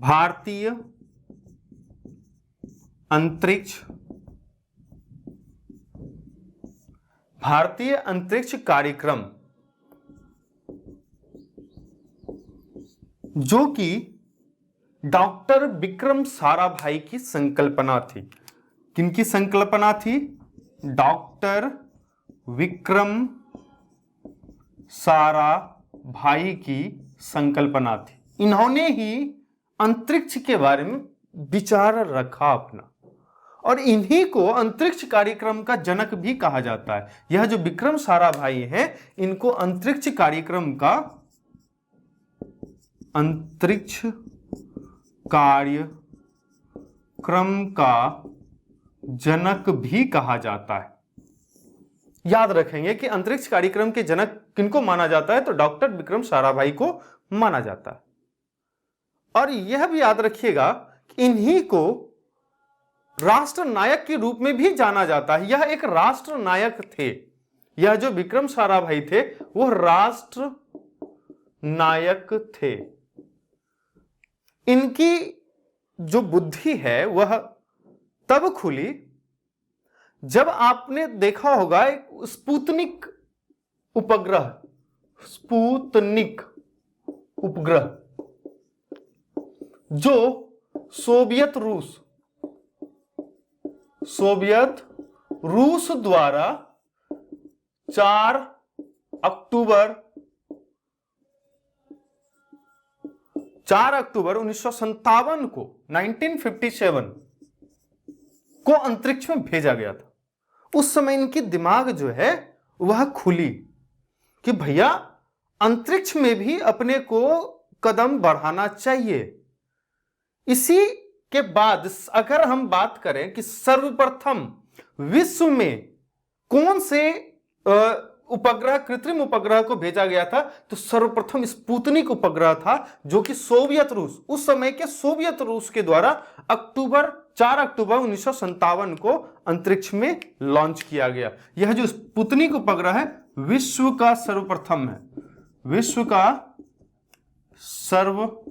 भारतीय अंतरिक्ष कार्यक्रम, जो कि डॉक्टर विक्रम साराभाई की संकल्पना थी। किनकी संकल्पना थी? डॉक्टर विक्रम साराभाई की संकल्पना थी। इन्होंने ही अंतरिक्ष के बारे में विचार रखा अपना, और इन्हीं को अंतरिक्ष कार्यक्रम का जनक भी कहा जाता है। यह जो विक्रम साराभाई हैं, इनको अंतरिक्ष कार्यक्रम का जनक भी कहा जाता है। याद रखेंगे कि अंतरिक्ष कार्यक्रम के जनक किनको माना जाता है, तो डॉक्टर विक्रम साराभाई को माना जाता है। और यह भी याद रखिएगा कि इन्हीं को राष्ट्र नायक के रूप में भी जाना जाता है। यह एक राष्ट्र नायक थे। यह जो विक्रम साराभाई थे, वो राष्ट्र नायक थे। इनकी जो बुद्धि है वह तब खुली जब आपने देखा होगा एक स्पुतनिक उपग्रह जो सोवियत रूस द्वारा 4 अक्टूबर 1957 को 1957 को अंतरिक्ष में भेजा गया था। उस समय इनकी दिमाग जो है वह खुली कि भैया अंतरिक्ष में भी अपने को कदम बढ़ाना चाहिए। इसी के बाद अगर हम बात करें कि सर्वप्रथम विश्व में कौन से कृत्रिम उपग्रह को भेजा गया था, तो सर्वप्रथम स्पुतनिक उपग्रह था, जो कि सोवियत रूस, उस समय के सोवियत रूस के द्वारा 4 अक्टूबर 1957 को अंतरिक्ष में लॉन्च किया गया। यह जो स्पुतनिक उपग्रह है विश्व का सर्वप्रथम है, विश्व का सर्वप्रथम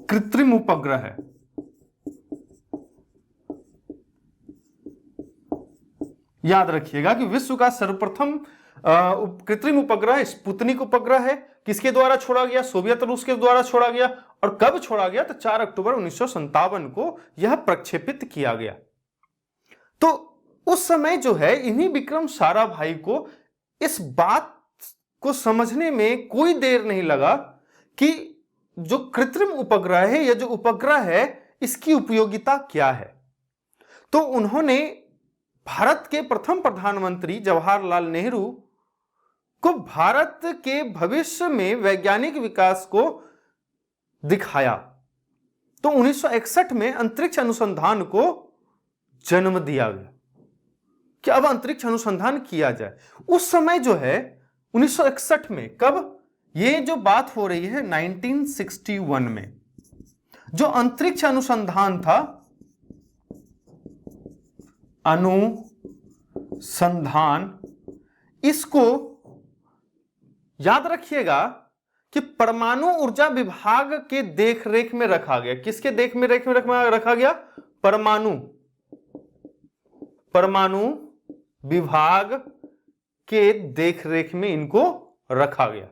कृत्रिम उपग्रह है। याद रखिएगा कि विश्व का सर्वप्रथम कृत्रिम उपग्रह स्पुतनिक उपग्रह है। किसके द्वारा छोड़ा गया? सोवियत रूस के द्वारा छोड़ा गया। और कब छोड़ा गया? तो 4 अक्टूबर 1957 को यह प्रक्षेपित किया गया। तो उस समय जो है इन्हीं विक्रम साराभाई को इस बात को समझने में कोई देर नहीं लगा कि जो कृत्रिम उपग्रह है, यह जो उपग्रह है, इसकी उपयोगिता क्या है। तो उन्होंने भारत के प्रथम प्रधानमंत्री जवाहरलाल नेहरू को भारत के भविष्य में वैज्ञानिक विकास को दिखाया। तो 1961 में अंतरिक्ष अनुसंधान को जन्म दिया गया कि अब अंतरिक्ष अनुसंधान किया जाए। उस समय जो है 1961 में, कब ये जो बात हो रही है 1961 में, जो अंतरिक्ष अनुसंधान था, इसको याद रखिएगा कि परमाणु ऊर्जा विभाग के देखरेख में रखा गया। किसके देखरेख में रखा गया? परमाणु विभाग के देखरेख में इनको रखा गया।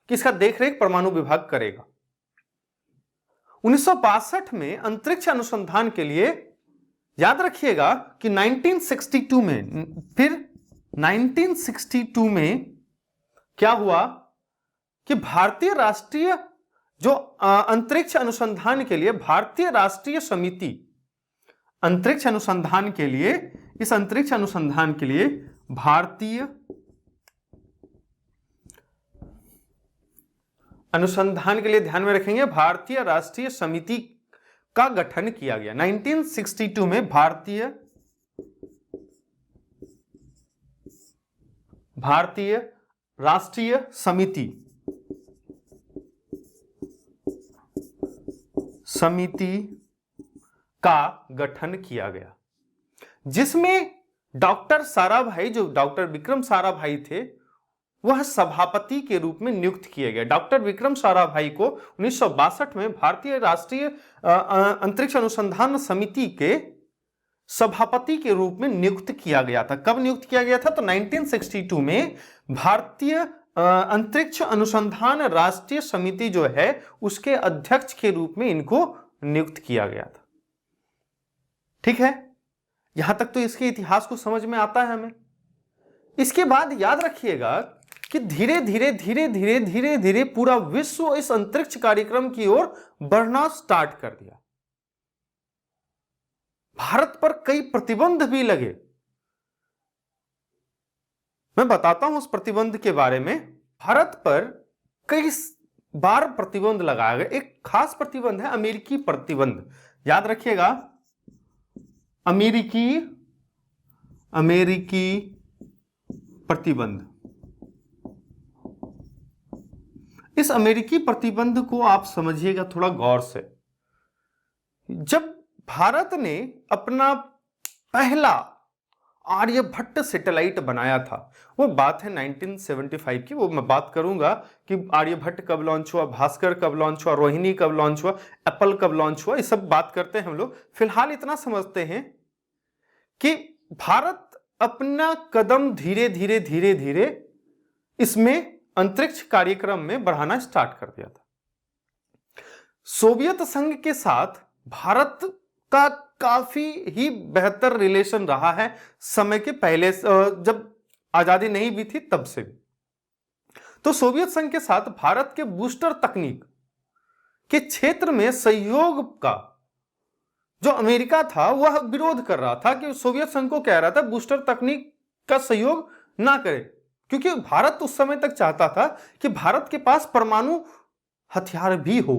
किसका देखरेख? परमाणु विभाग करेगा। 1962 में अंतरिक्ष अनुसंधान के लिए याद रखिएगा कि 1962 में, फिर 1962 में क्या हुआ कि भारतीय राष्ट्रीय जो अंतरिक्ष अनुसंधान के लिए भारतीय राष्ट्रीय समिति, अंतरिक्ष अनुसंधान के लिए, इस अंतरिक्ष अनुसंधान के लिए भारतीय अनुसंधान के लिए ध्यान में रखेंगे, भारतीय राष्ट्रीय समिति का गठन किया गया। 1962 में भारतीय राष्ट्रीय समिति का गठन किया गया, जिसमें डॉक्टर साराभाई, जो डॉक्टर विक्रम साराभाई थे, वह सभापति के रूप में नियुक्त किए गए। डॉक्टर विक्रम साराभाई को 1962 में भारतीय राष्ट्रीय अंतरिक्ष अनुसंधान समिति के सभापति के रूप में नियुक्त किया गया था। कब नियुक्त किया गया था? तो 1962 में भारतीय अंतरिक्ष अनुसंधान राष्ट्रीय समिति जो है उसके अध्यक्ष के रूप में इनको नियुक्त किया गया था। ठीक है, यहां तक तो इसके इतिहास को समझ में आता है हमें। इसके बाद याद रखिएगा कि धीरे धीरे धीरे धीरे धीरे धीरे पूरा विश्व इस अंतरिक्ष कार्यक्रम की ओर बढ़ना स्टार्ट कर दिया। भारत पर कई प्रतिबंध भी लगे। मैं बताता हूं उस प्रतिबंध के बारे में। भारत पर कई बार प्रतिबंध लगाया गया। एक खास प्रतिबंध है अमेरिकी प्रतिबंध। याद रखिएगा, अमेरिकी प्रतिबंध। इस अमेरिकी प्रतिबंध को आप समझिएगा थोड़ा गौर से। जब भारत ने अपना पहला आर्यभट्ट सैटेलाइट बनाया था, वो बात है 1975 की, वो मैं बात करूंगा कि आर्यभट्ट कब लॉन्च हुआ, भास्कर कब लॉन्च हुआ, रोहिणी कब लॉन्च हुआ, एप्पल कब लॉन्च हुआ, ये सब बात करते हैं हम लोग। फिलहाल इतना समझते हैं कि भारत अपना कदम धीरे धीरे धीरे धीरे इसमें अंतरिक्ष कार्यक्रम में बढ़ाना स्टार्ट कर दिया था। सोवियत संघ के साथ भारत का काफी ही बेहतर रिलेशन रहा है समय के पहले, जब आजादी नहीं भी थी तब से भी। तो सोवियत संघ के साथ भारत के बूस्टर तकनीक के क्षेत्र में सहयोग का जो अमेरिका था वह विरोध कर रहा था कि सोवियत संघ को कह रहा था बूस्टर तकनीक का सहयोग ना करे, क्योंकि भारत उस समय तक चाहता था कि भारत के पास परमाणु हथियार भी हो।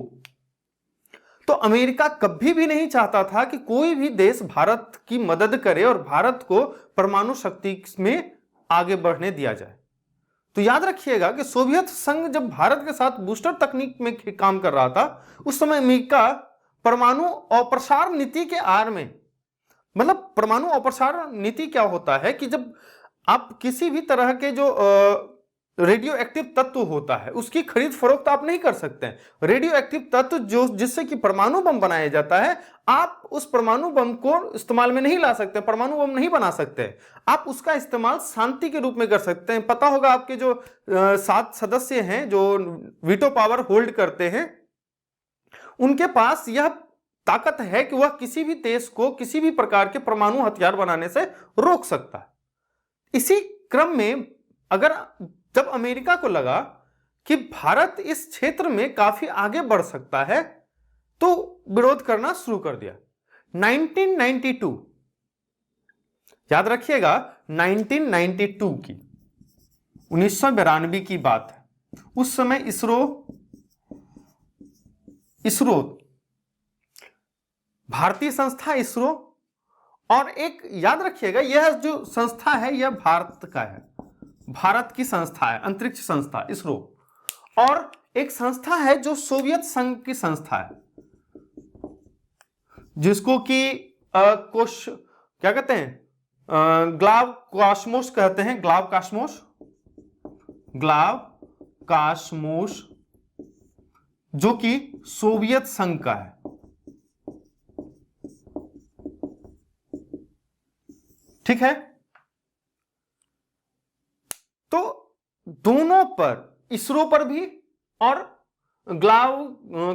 तो अमेरिका कभी भी नहीं चाहता था कि कोई भी देश भारत की मदद करे और भारत को परमाणु शक्ति में आगे बढ़ने दिया जाए। तो याद रखिएगा कि सोवियत संघ जब भारत के साथ बूस्टर तकनीक में काम कर रहा था, उस समय अमेरिका परमाणु अप्रसार नीति के आड़ में, मतलब परमाणु अप्रसार नीति क्या होता है कि जब आप किसी भी तरह के जो रेडियो एक्टिव तत्व होता है उसकी खरीद फरोख्त आप नहीं कर सकते हैं। रेडियो एक्टिव तत्व जो जिससे कि परमाणु बम बनाया जाता है, आप उस परमाणु बम को इस्तेमाल में नहीं ला सकते, परमाणु बम नहीं बना सकते। आप उसका इस्तेमाल शांति के रूप में कर सकते हैं। पता होगा आपके जो 7 सदस्य हैं जो वीटो पावर होल्ड करते हैं, उनके पास यह ताकत है कि वह किसी भी देश को किसी भी प्रकार के परमाणु हथियार बनाने से रोक सकता है। इसी क्रम में अगर जब अमेरिका को लगा कि भारत इस क्षेत्र में काफी आगे बढ़ सकता है तो विरोध करना शुरू कर दिया। 1992, याद रखिएगा 1992 की 1992 की बात है। उस समय इसरो भारतीय संस्था इसरो और एक याद रखिएगा यह जो संस्था है यह भारत का है, भारत की संस्था है, अंतरिक्ष संस्था इसरो, और एक संस्था है जो सोवियत संघ की संस्था है जिसको कि क्या कहते हैं, ग्लाव कॉस्मोस कहते हैं, ग्लाव कॉस्मोस जो कि सोवियत संघ का है। ठीक है, तो दोनों पर, इसरो पर भी और ग्लाव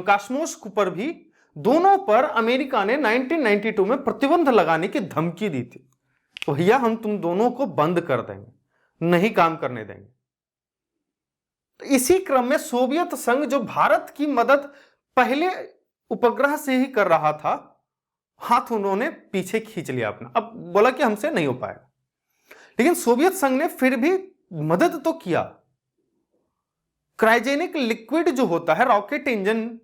कॉस्मोस पर भी, दोनों पर अमेरिका ने 1992 में प्रतिबंध लगाने की धमकी दी थी। तो भैया हम तुम दोनों को बंद कर देंगे, नहीं काम करने देंगे। तो इसी क्रम में सोवियत संघ जो भारत की मदद पहले उपग्रह से ही कर रहा था, हाथ उन्होंने पीछे खींच लिया अपना। अब बोला कि हमसे नहीं हो पाएगा, लेकिन सोवियत संघ ने फिर भी मदद तो किया। क्रायोजेनिक लिक्विड जो होता है रॉकेट इंजन,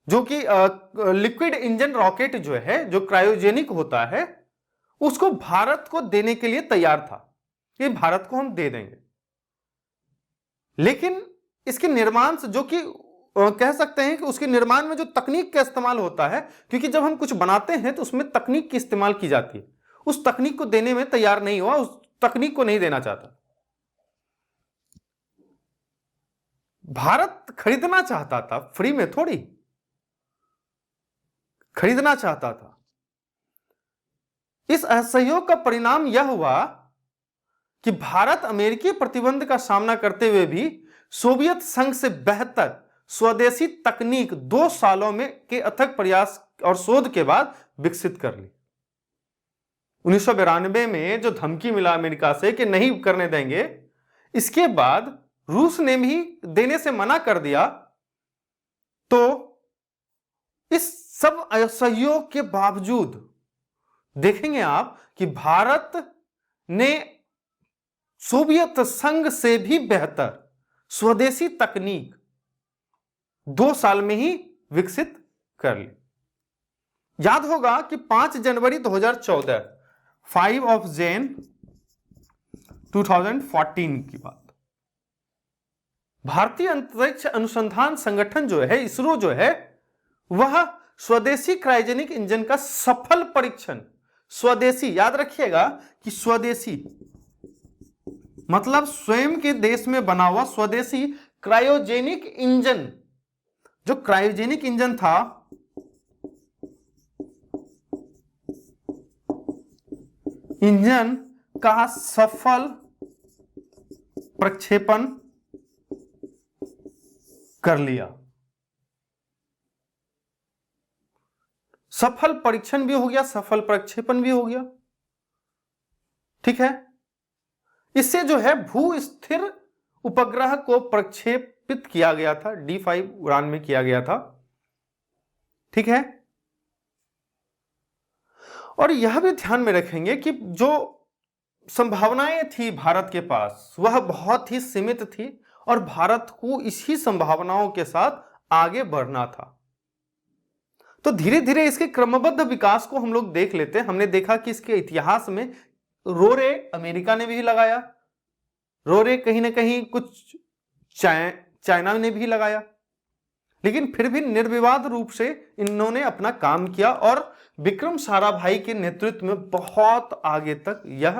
जो कि लिक्विड इंजन रॉकेट जो है, जो क्रायोजेनिक होता है, उसको भारत को देने के लिए तैयार था कि भारत को हम दे देंगे। लेकिन इसके निर्माण से, जो कि कह सकते हैं कि उसके निर्माण में जो तकनीक का इस्तेमाल होता है, क्योंकि जब हम कुछ बनाते हैं तो उसमें तकनीक की इस्तेमाल की जाती है, उस तकनीक को देने में तैयार नहीं हुआ, उस तकनीक को नहीं देना चाहता। भारत खरीदना चाहता था, फ्री में थोड़ी, खरीदना चाहता था। इस असहयोग का परिणाम यह हुआ कि भारत अमेरिकी प्रतिबंध का सामना करते हुए भी सोवियत संघ से बेहतर स्वदेशी तकनीक 2 सालों में के अथक प्रयास और शोध के बाद विकसित कर ली। 1992 में जो धमकी मिला अमेरिका से कि नहीं करने देंगे, इसके बाद रूस ने भी देने से मना कर दिया। तो इस सब असहयोग के बावजूद देखेंगे आप कि भारत ने सोवियत संघ से भी बेहतर स्वदेशी तकनीक 2 साल में ही विकसित कर ली। याद होगा कि 5 जनवरी 2014, 5 ऑफ जैन 2014 की बात, भारतीय अंतरिक्ष अनुसंधान संगठन जो है, इसरो जो है, वह स्वदेशी क्रायोजेनिक इंजन का सफल परीक्षण, स्वदेशी याद रखिएगा कि स्वदेशी मतलब स्वयं के देश में बना हुआ स्वदेशी क्रायोजेनिक इंजन, जो क्रायोजेनिक इंजन था इंजन का सफल प्रक्षेपण कर लिया। सफल परीक्षण भी हो गया, सफल प्रक्षेपण भी हो गया। ठीक है, इससे जो है भू स्थिर उपग्रह को प्रक्षेपित किया गया था, D5 उड़ान में किया गया था। ठीक है, और यह भी ध्यान में रखेंगे कि जो संभावनाएं थी भारत के पास वह बहुत ही सीमित थी और भारत को इसी संभावनाओं के साथ आगे बढ़ना था। तो धीरे धीरे इसके क्रमबद्ध विकास को हम लोग देख लेते हैं। हमने देखा कि इसके इतिहास में रोरे अमेरिका ने भी लगाया, रोरे कहीं ना कहीं कुछ चाइना ने भी लगाया, लेकिन फिर भी निर्विवाद रूप से इन्होंने अपना काम किया और विक्रम साराभाई के नेतृत्व में बहुत आगे तक यह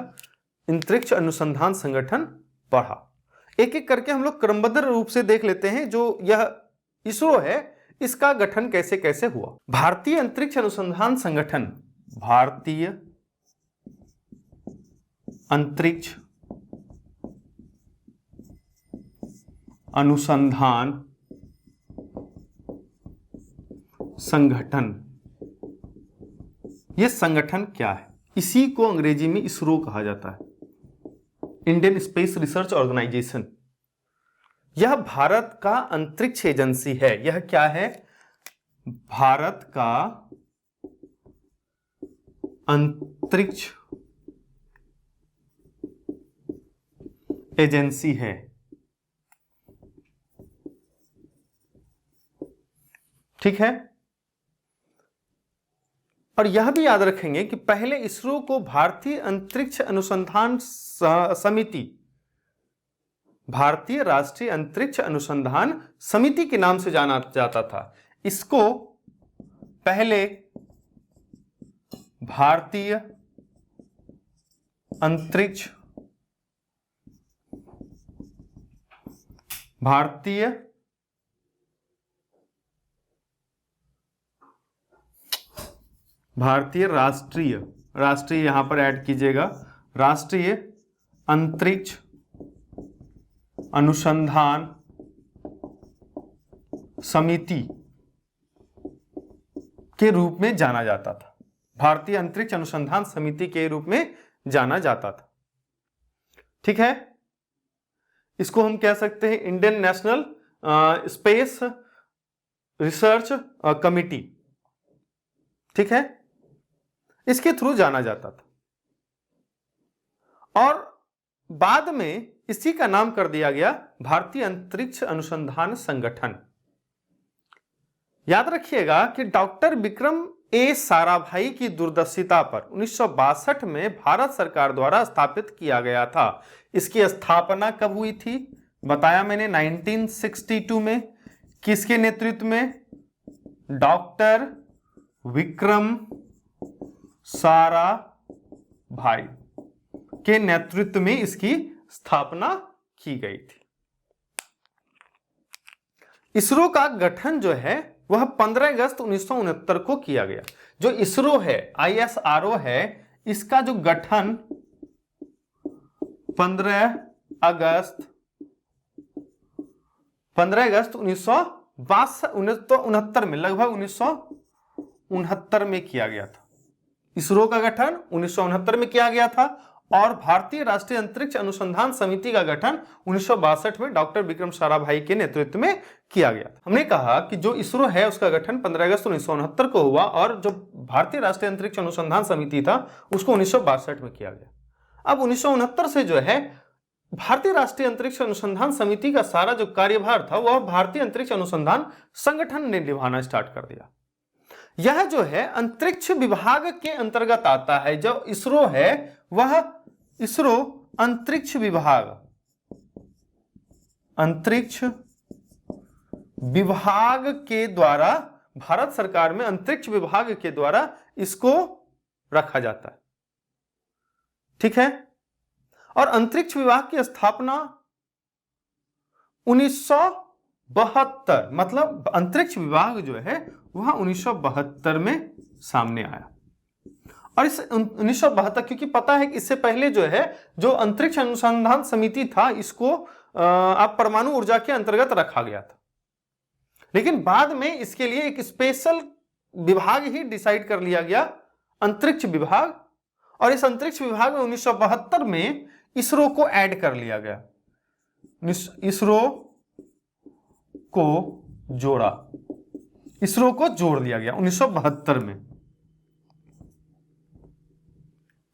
अंतरिक्ष अनुसंधान संगठन बढ़ा। एक एक करके हम लोग क्रमबद्ध रूप से देख लेते हैं। जो यह इसरो है, इसका गठन कैसे कैसे हुआ। भारतीय अंतरिक्ष अनुसंधान संगठन, भारतीय अंतरिक्ष अनुसंधान संगठन, यह संगठन क्या है? इसी को अंग्रेजी में इसरो कहा जाता है, इंडियन स्पेस रिसर्च ऑर्गेनाइजेशन। यह भारत का अंतरिक्ष एजेंसी है। यह क्या है? भारत का अंतरिक्ष एजेंसी है। ठीक है, और यह भी याद रखेंगे कि पहले इसरो को भारतीय अंतरिक्ष अनुसंधान समिति, भारतीय राष्ट्रीय अंतरिक्ष अनुसंधान समिति के नाम से जाना जाता था। इसको पहले भारतीय अंतरिक्ष भारतीय राष्ट्रीय यहां पर ऐड कीजिएगा, राष्ट्रीय अंतरिक्ष अनुसंधान समिति के रूप में जाना जाता था। भारतीय अंतरिक्ष अनुसंधान समिति के रूप में जाना जाता था। ठीक है, इसको हम कह सकते हैं Indian national space research committee. ठीक है, इसके थ्रू जाना जाता था और बाद में इसी का नाम कर दिया गया भारतीय अंतरिक्ष अनुसंधान संगठन। याद रखिएगा कि डॉक्टर विक्रम ए साराभाई की दूरदर्शिता पर 1962 में भारत सरकार द्वारा स्थापित किया गया था। इसकी स्थापना कब हुई थी? बताया मैंने 1962 में। किसके नेतृत्व में? डॉक्टर विक्रम साराभाई के नेतृत्व में इसकी स्थापना की गई थी। इसरो का गठन जो है वह 15 अगस्त 1969 को किया गया। जो इसरो है, ISRO है, इसका जो गठन 15 अगस्त 1969 में, लगभग 1969 में किया गया था। इसरो का गठन 1969 में किया गया था और भारतीय राष्ट्रीय अंतरिक्ष अनुसंधान समिति का गठन 1962 में डॉक्टर विक्रम साराभाई के नेतृत्व में किया गया था। हमने कहा कि जो इसरो है उसका गठन 15 अगस्त 1969 को हुआ और जो भारतीय राष्ट्रीय अंतरिक्ष अनुसंधान समिति था उसको 1962 में किया गया। अब 1969 से जो है भारतीय राष्ट्रीय अंतरिक्ष अनुसंधान समिति का सारा जो कार्यभार था वह भारतीय अंतरिक्ष अनुसंधान संगठन ने निभाना स्टार्ट कर दिया। यह जो है अंतरिक्ष विभाग के अंतर्गत आता है। जो इसरो है वह इसरो अंतरिक्ष विभाग के द्वारा, भारत सरकार में अंतरिक्ष विभाग के द्वारा इसको रखा जाता है। ठीक है। और अंतरिक्ष विभाग की स्थापना 1972, मतलब अंतरिक्ष विभाग जो है वह 1972 में सामने आया। और इस 1972, क्योंकि पता है कि इससे पहले जो है जो अंतरिक्ष अनुसंधान समिति था इसको आप परमाणु ऊर्जा के अंतर्गत रखा गया था, लेकिन बाद में इसके लिए एक स्पेशल विभाग ही डिसाइड कर लिया गया, अंतरिक्ष विभाग। और इस अंतरिक्ष विभाग में 1972 में इसरो को ऐड कर लिया गया, इसरो को जोड़ दिया गया 1972 में।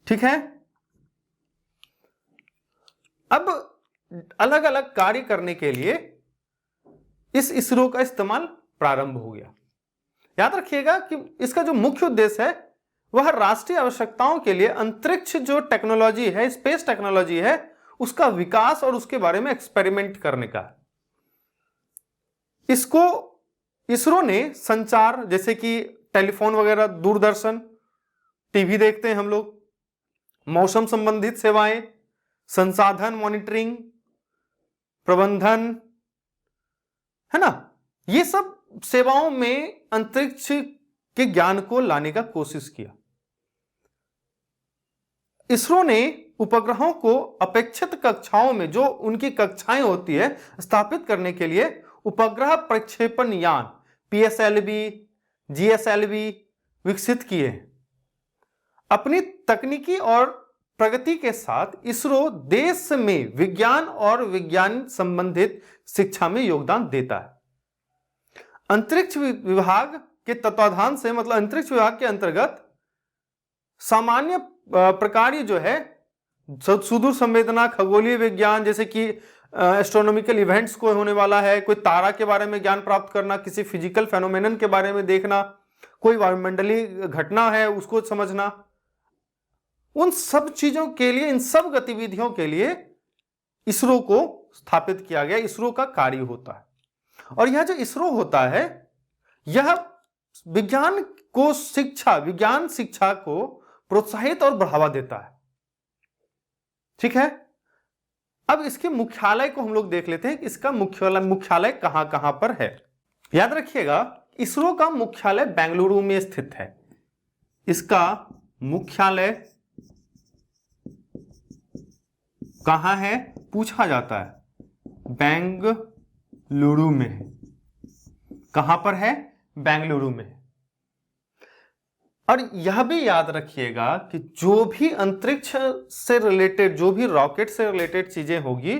ठीक है। अब अलग अलग कार्य करने के लिए इस इसरो का इस्तेमाल प्रारंभ हो गया। याद रखिएगा कि इसका जो मुख्य उद्देश्य है वह राष्ट्रीय आवश्यकताओं के लिए अंतरिक्ष जो टेक्नोलॉजी है, स्पेस टेक्नोलॉजी है, उसका विकास और उसके बारे में एक्सपेरिमेंट करने का है। इसरो ने संचार, जैसे कि टेलीफोन वगैरह, दूरदर्शन, टीवी देखते हैं हम लोग, मौसम संबंधित सेवाएं, संसाधन मॉनिटरिंग, प्रबंधन, है ना, ये सब सेवाओं में अंतरिक्ष के ज्ञान को लाने का कोशिश किया। इसरो ने उपग्रहों को अपेक्षित कक्षाओं में, जो उनकी कक्षाएं होती है, स्थापित करने के लिए उपग्रह प्रक्षेपण यान PSLV, GSLV विकसित किए। अपनी तकनीकी और प्रगति के साथ इसरो देश में विज्ञान और विज्ञान संबंधित शिक्षा में योगदान देता है। अंतरिक्ष विभाग के तत्वाधान से, मतलब अंतरिक्ष विभाग के अंतर्गत सामान्य प्रकार जो है सुदूर संवेदना, खगोलीय विज्ञान, जैसे कि एस्ट्रोनॉमिकल इवेंट्स को होने वाला है, कोई तारा के बारे में ज्ञान प्राप्त करना, किसी फिजिकल फेनोमेनन के बारे में देखना, कोई वायुमंडलीय घटना है उसको समझना, उन सब चीजों के लिए, इन सब गतिविधियों के लिए इसरो को स्थापित किया गया। इसरो का कार्य होता है। और यह जो इसरो होता है यह विज्ञान शिक्षा को प्रोत्साहित और बढ़ावा देता है। ठीक है। अब इसके मुख्यालय को हम लोग देख लेते हैं कि इसका मुख्यालय कहां कहां पर है। याद रखिएगा इसरो का मुख्यालय बेंगलुरु में स्थित है। इसका मुख्यालय कहां है पूछा जाता है, बेंगलुरु में है। कहां पर है? बेंगलुरु में। और यह भी याद रखिएगा कि जो भी अंतरिक्ष से रिलेटेड, जो भी रॉकेट से रिलेटेड चीजें होगी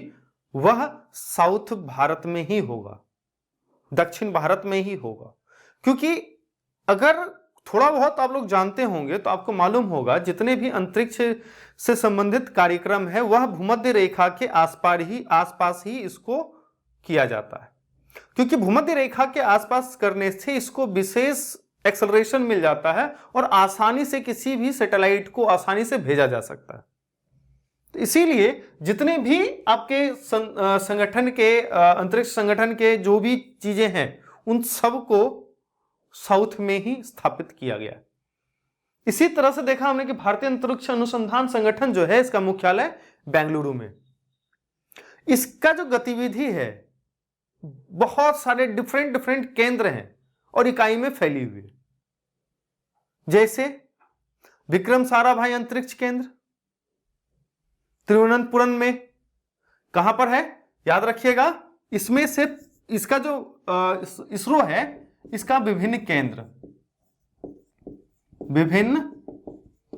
वह साउथ भारत में ही होगा, दक्षिण भारत में ही होगा। क्योंकि अगर थोड़ा बहुत आप लोग जानते होंगे तो आपको मालूम होगा जितने भी अंतरिक्ष से संबंधित कार्यक्रम है वह भूमध्य रेखा के आसपास ही इसको किया जाता है। क्योंकि भूमध्य रेखा के आसपास करने से इसको विशेष एक्सेलरेशन मिल जाता है और आसानी से किसी भी सैटेलाइट को आसानी से भेजा जा सकता है। तो इसीलिए जितने भी आपके संगठन के, अंतरिक्ष संगठन के जो भी चीजें हैं उन सब को साउथ में ही स्थापित किया गया। इसी तरह से देखा हमने कि भारतीय अंतरिक्ष अनुसंधान संगठन जो है इसका मुख्यालय बेंगलुरु में। इसका जो गतिविधि है बहुत सारे डिफरेंट डिफरेंट केंद्र हैं और इकाई में फैली हुई है। जैसे विक्रम साराभाई अंतरिक्ष केंद्र तिरुवनंतपुरम में कहां पर है, याद रखिएगा। इसमें से इसका जो इसरो है, इसका विभिन्न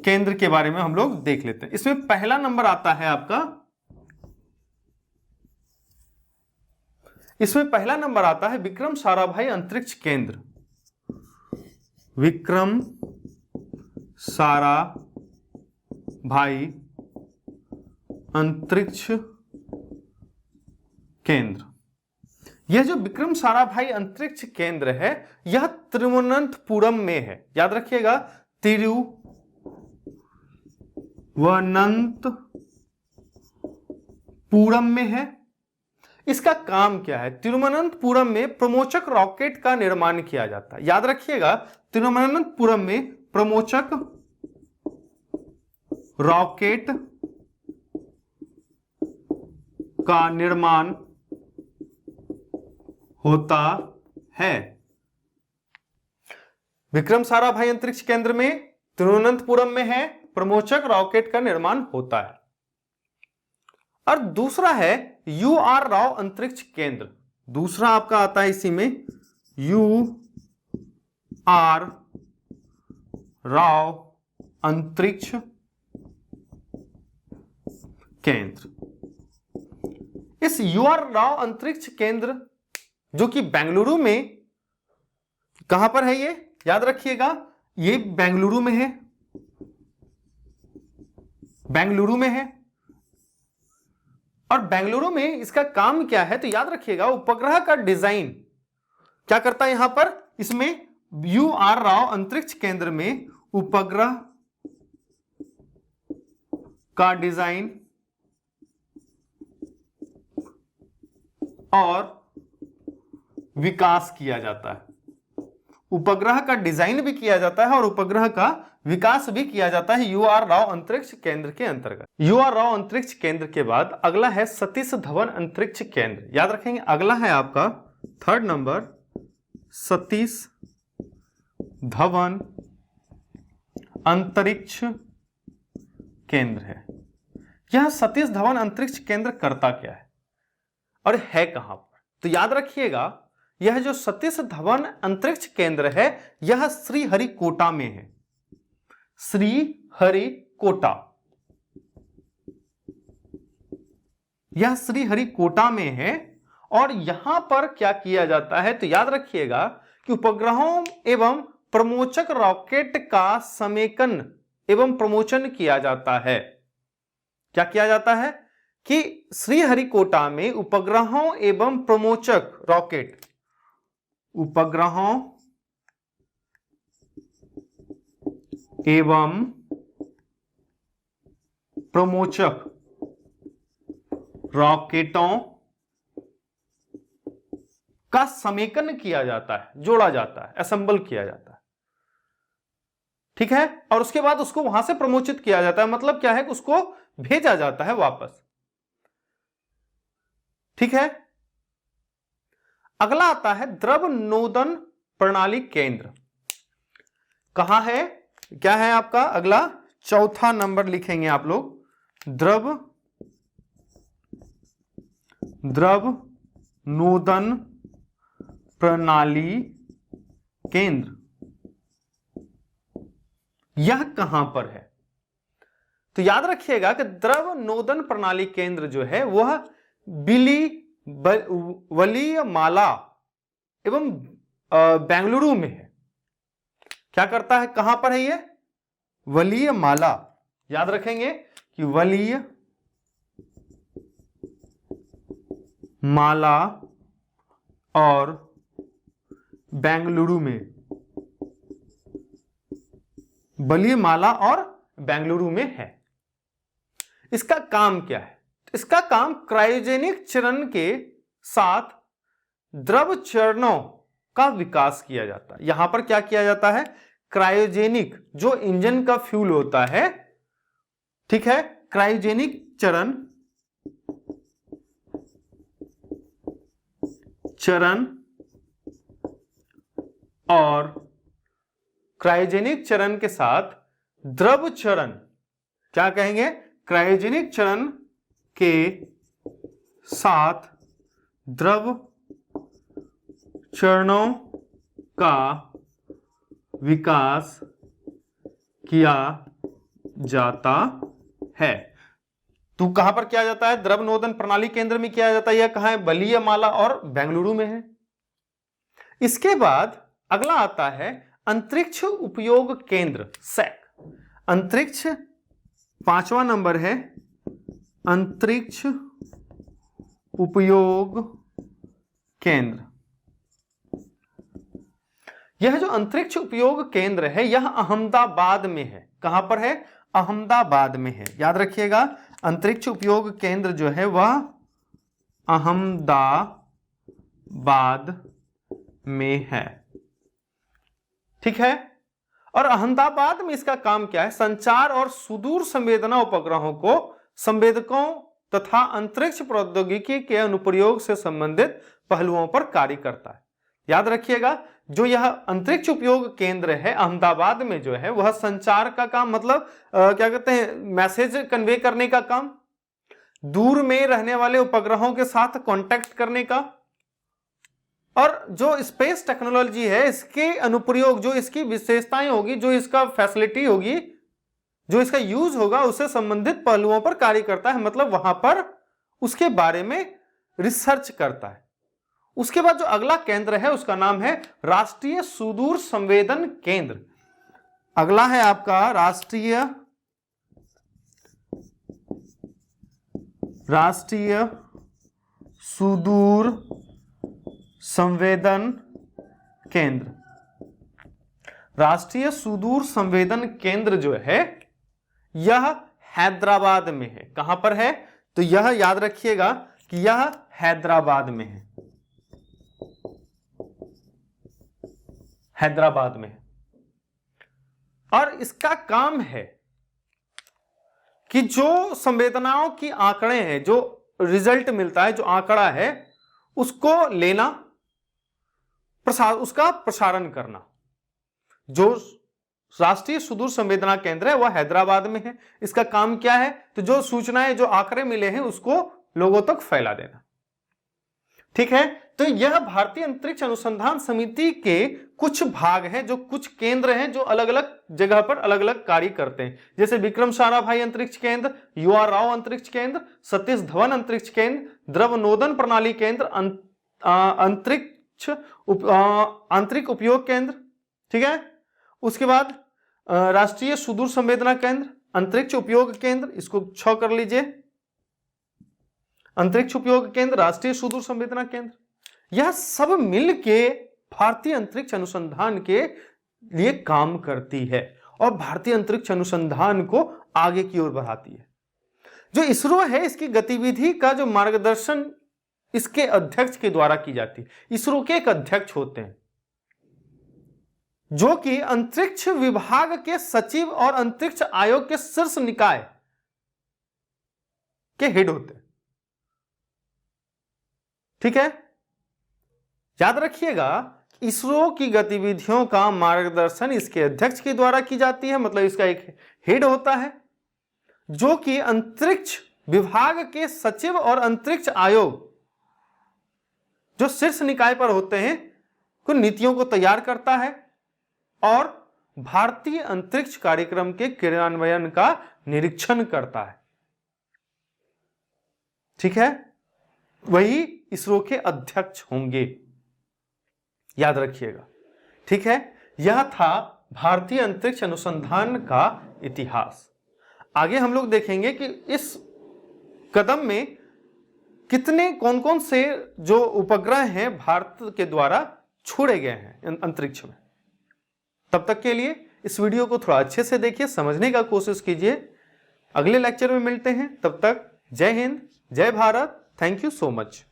केंद्र के बारे में हम लोग देख लेते हैं। इसमें पहला नंबर आता है आपका, इसमें पहला नंबर आता है विक्रम साराभाई अंतरिक्ष केंद्र। विक्रम साराभाई अंतरिक्ष केंद्र। यह जो विक्रम साराभाई अंतरिक्ष केंद्र है, यह तिरुवनंतपुरम में है। याद रखिएगा, तिरुवनंतपुरम में है। इसका काम क्या है? तिरुवनंतपुरम में प्रमोचक रॉकेट का निर्माण किया जाता है। याद रखिएगा, तिरुवनंतपुरम में प्रमोचक रॉकेट का निर्माण होता है। विक्रम साराभाई अंतरिक्ष केंद्र में तिरुवनंतपुरम में है, प्रमोचक रॉकेट का निर्माण होता है। और दूसरा है UR राव अंतरिक्ष केंद्र। दूसरा आपका आता है इसी में UR राव अंतरिक्ष केंद्र। इस UR राव अंतरिक्ष केंद्र जो कि बेंगलुरु में, कहां पर है ये, याद रखिएगा, ये बेंगलुरु में है, बेंगलुरु में है। और बेंगलुरु में इसका काम क्या है, तो याद रखिएगा, उपग्रह का डिजाइन क्या करता है। यहां पर इसमें UR राव अंतरिक्ष केंद्र में उपग्रह का डिजाइन और विकास किया जाता है। उपग्रह का डिजाइन भी किया जाता है और उपग्रह का विकास भी किया जाता है UR राव अंतरिक्ष केंद्र के अंतर्गत। UR राव अंतरिक्ष केंद्र के बाद अगला है सतीश धवन अंतरिक्ष केंद्र। याद रखेंगे, अगला है आपका थर्ड नंबर सतीश धवन अंतरिक्ष केंद्र है। यह सतीश धवन अंतरिक्ष केंद्र करता क्या है और है कहां पर? तो याद रखिएगा, यह जो सतीश धवन अंतरिक्ष केंद्र है, यह श्रीहरिकोटा में है। श्रीहरिकोटा, यह श्रीहरिकोटा में है। और यहां पर क्या किया जाता है, तो याद रखिएगा कि उपग्रहों एवं प्रमोचक रॉकेट का समेकन एवं प्रमोचन किया जाता है। क्या किया जाता है कि श्रीहरिकोटा में उपग्रहों एवं प्रमोचक रॉकेट, उपग्रहों एवं प्रमोचक रॉकेटों का समेकन किया जाता है, जोड़ा जाता है, असेंबल किया जाता है। ठीक है, और उसके बाद उसको वहां से प्रमोचित किया जाता है। मतलब क्या है कि उसको भेजा जाता है वापस। ठीक है, अगला आता है द्रव नोदन प्रणाली केंद्र। कहां है, क्या है आपका अगला, चौथा नंबर लिखेंगे आप लोग, द्रव नोदन प्रणाली केंद्र। यह कहां पर है? तो याद रखिएगा कि द्रव नोदन प्रणाली केंद्र जो है वह वलीय माला एवं बेंगलुरु में है। क्या करता है, कहां पर है ये? वलीय माला। याद रखेंगे कि वलीय माला और बेंगलुरु में, वलीय माला और बेंगलुरु में है। इसका काम क्या है? इसका काम क्रायोजेनिक चरण के साथ द्रव चरणों का विकास किया जाता है। यहां पर क्या किया जाता है, क्रायोजेनिक जो इंजन का फ्यूल होता है, ठीक है, क्रायोजेनिक चरण और क्रायोजेनिक चरण के साथ द्रव चरण, क्या कहेंगे, क्रायोजेनिक चरण के साथ द्रव चरणों का विकास किया जाता है। तो कहां पर किया जाता है, द्रव नोदन प्रणाली केंद्र में किया जाता है। यह कहां है, बलिया माला और बेंगलुरु में है। इसके बाद अगला आता है अंतरिक्ष उपयोग केंद्र, सैक। अंतरिक्ष 5वां नंबर है, अंतरिक्ष उपयोग केंद्र। यह जो अंतरिक्ष उपयोग केंद्र है यह अहमदाबाद में है। कहां पर है, अहमदाबाद में है। याद रखिएगा, अंतरिक्ष उपयोग केंद्र जो है वह अहमदाबाद में है। ठीक है। और अहमदाबाद में इसका काम क्या है, संचार और सुदूर संवेदना उपग्रहों को संवेदकों तथा अंतरिक्ष प्रौद्योगिकी के अनुप्रयोग से संबंधित पहलुओं पर कार्य करता है। याद रखिएगा, जो यह अंतरिक्ष उपयोग केंद्र है अहमदाबाद में जो है वह संचार का काम, मतलब क्या कहते हैं, मैसेज कन्वे करने का काम, दूर में रहने वाले उपग्रहों के साथ कांटेक्ट करने का, और जो स्पेस टेक्नोलॉजी है इसके अनुप्रयोग, जो इसकी विशेषताएं होगी, जो इसका फैसिलिटी होगी, जो इसका यूज होगा, उससे संबंधित पहलुओं पर कार्य करता है। मतलब वहां पर उसके बारे में रिसर्च करता है। उसके बाद जो अगला केंद्र है उसका नाम है राष्ट्रीय सुदूर संवेदन केंद्र। अगला है आपका राष्ट्रीय सुदूर संवेदन केंद्र। राष्ट्रीय सुदूर संवेदन केंद्र जो है यह हैदराबाद में है। कहां पर है, तो यह याद रखिएगा कि यह हैदराबाद में है, हैदराबाद में है। और इसका काम है कि जो संवेदनाओं की आंकड़े हैं, जो रिजल्ट मिलता है, जो आंकड़ा है, उसको लेना, उसका प्रसारण करना। जो राष्ट्रीय सुदूर संवेदना केंद्र है वह हैदराबाद में है। इसका काम क्या है, तो जो सूचनाएं, जो आंकड़े मिले हैं उसको लोगों तक फैला देना। ठीक है। तो यह भारतीय अंतरिक्ष अनुसंधान समिति के कुछ भाग हैं, जो कुछ केंद्र हैं जो अलग अलग जगह पर अलग अलग कार्य करते हैं। जैसे विक्रम साराभाई अंतरिक्ष केंद्र, UR राव अंतरिक्ष केंद्र, सतीश धवन अंतरिक्ष केंद्र, द्रव नोदन प्रणाली केंद्र, आंतरिक उपयोग केंद्र। ठीक है। उसके बाद राष्ट्रीय सुदूर संवेदना केंद्र, अंतरिक्ष उपयोग केंद्र, इसको 6 कर लीजिए। अंतरिक्ष उपयोग केंद्र, राष्ट्रीय सुदूर संवेदना केंद्र, यह सब मिलके भारतीय अंतरिक्ष अनुसंधान के लिए काम करती है और भारतीय अंतरिक्ष अनुसंधान को आगे की ओर बढ़ाती है। जो इसरो है इसकी गतिविधि का जो मार्गदर्शन इसके अध्यक्ष के द्वारा की जाती है। इसरो के एक अध्यक्ष होते हैं जो कि अंतरिक्ष विभाग के सचिव और अंतरिक्ष आयोग के शीर्ष निकाय के हेड होते हैं। ठीक है। याद रखिएगा, इसरो की गतिविधियों का मार्गदर्शन इसके अध्यक्ष के द्वारा की जाती है। मतलब इसका एक हेड होता है जो कि अंतरिक्ष विभाग के सचिव और अंतरिक्ष आयोग जो शीर्ष निकाय पर होते हैं कुछ नीतियों को तैयार करता है और भारतीय अंतरिक्ष कार्यक्रम के क्रियान्वयन का निरीक्षण करता है। ठीक है। वही इसरो के अध्यक्ष होंगे, याद रखिएगा। ठीक है। यह था भारतीय अंतरिक्ष अनुसंधान का इतिहास। आगे हम लोग देखेंगे कि इस कदम में कितने कौन कौन से जो उपग्रह हैं भारत के द्वारा छोड़े गए हैं अंतरिक्ष में। तब तक के लिए इस वीडियो को थोड़ा अच्छे से देखिए, समझने का कोशिश कीजिए। अगले लेक्चर में मिलते हैं, तब तक जय हिंद, जय Bharat. Thank you so much.